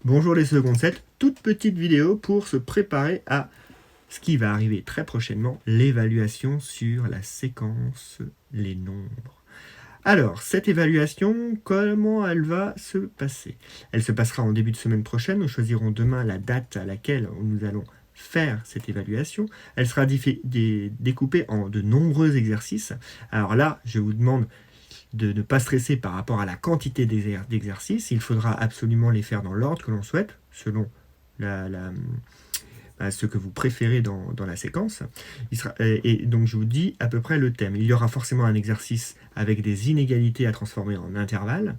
Bonjour les secondes 7, toute petite vidéo pour se préparer à ce qui va arriver très prochainement, l'évaluation sur la séquence, les nombres. Alors, cette évaluation, comment elle va se passer? Elle se passera en début de semaine prochaine, nous choisirons demain la date à laquelle nous allons faire cette évaluation. Elle sera découpée en de nombreux exercices. Alors là, je vous demande de ne pas stresser par rapport à la quantité d'exercices. Il faudra absolument les faire dans l'ordre que l'on souhaite, selon ce que vous préférez dans la séquence. Et donc je vous dis à peu près le thème. Il y aura forcément un exercice avec des inégalités à transformer en intervalles,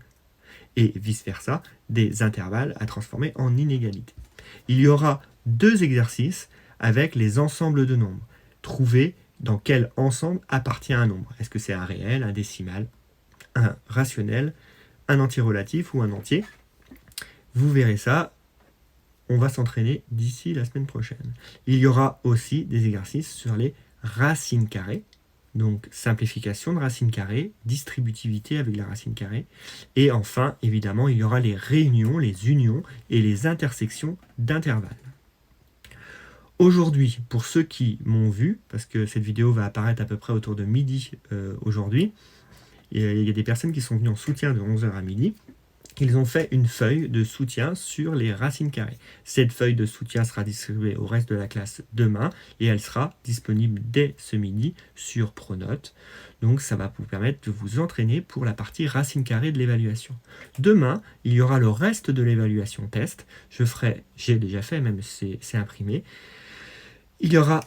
et vice-versa, des intervalles à transformer en inégalités. Il y aura deux exercices avec les ensembles de nombres. Trouver dans quel ensemble appartient un nombre. Est-ce que c'est un réel, un décimal, un rationnel, un entier relatif ou un entier? Vous verrez ça, on va s'entraîner d'ici la semaine prochaine. Il y aura aussi des exercices sur les racines carrées, donc simplification de racines carrées, distributivité avec la racine carrée, et enfin, évidemment, il y aura les réunions, les unions et les intersections d'intervalles. Aujourd'hui, pour ceux qui m'ont vu, parce que cette vidéo va apparaître à peu près autour de midi aujourd'hui, il y a des personnes qui sont venues en soutien de 11h à midi. Ils ont fait une feuille de soutien sur les racines carrées. Cette feuille de soutien sera distribuée au reste de la classe demain et elle sera disponible dès ce midi sur Pronote. Donc ça va vous permettre de vous entraîner pour la partie racines carrées de l'évaluation. Demain, il y aura le reste de l'évaluation test. J'ai déjà fait, même c'est imprimé. Il y aura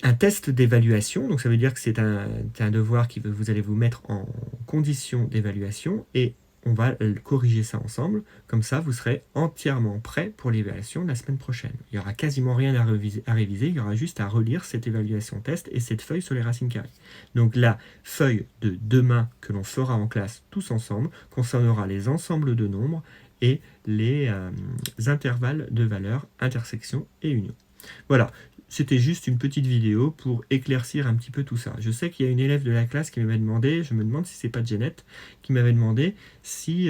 un test d'évaluation, donc ça veut dire que c'est un devoir que vous allez vous mettre en condition d'évaluation et on va corriger ça ensemble, comme ça vous serez entièrement prêt pour l'évaluation de la semaine prochaine. Il n'y aura quasiment rien à réviser, il y aura juste à relire cette évaluation test et cette feuille sur les racines carrées. Donc la feuille de demain que l'on fera en classe tous ensemble concernera les ensembles de nombres et les intervalles de valeurs, intersections et unions. Voilà, c'était juste une petite vidéo pour éclaircir un petit peu tout ça. Je sais qu'il y a une élève de la classe qui m'avait demandé, je me demande si c'est pas Jeannette, qui m'avait demandé si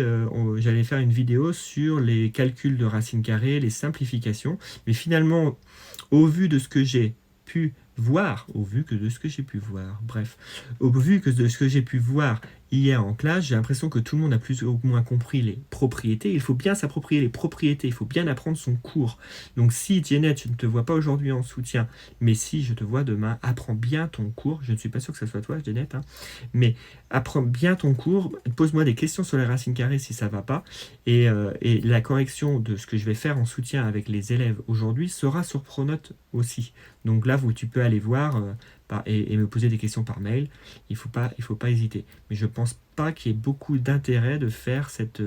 j'allais faire une vidéo sur les calculs de racines carrées, les simplifications. Mais finalement, au vu de ce que j'ai pu voir, au vu que de ce que j'ai pu voir hier en classe, j'ai l'impression que tout le monde a plus ou moins compris les propriétés. Il faut bien s'approprier les propriétés, il faut bien apprendre son cours. Donc si, Jeannette, je ne te vois pas aujourd'hui en soutien, mais si je te vois demain, apprends bien ton cours. Je ne suis pas sûr que ce soit toi, Jeannette, mais apprends bien ton cours, pose-moi des questions sur les racines carrées si ça ne va pas, et la correction de ce que je vais faire en soutien avec les élèves aujourd'hui sera sur Pronote aussi. Donc là, tu peux aller voir et me poser des questions par mail. Il faut pas hésiter. Mais je pense pas qu'il y ait beaucoup d'intérêt de faire cette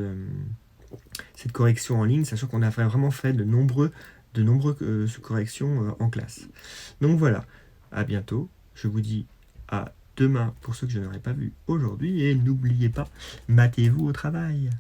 correction en ligne, sachant qu'on a vraiment fait de nombreuses corrections en classe. Donc voilà, à bientôt. Je vous dis à demain pour ceux que je n'aurais pas vus aujourd'hui. Et n'oubliez pas, matez-vous au travail.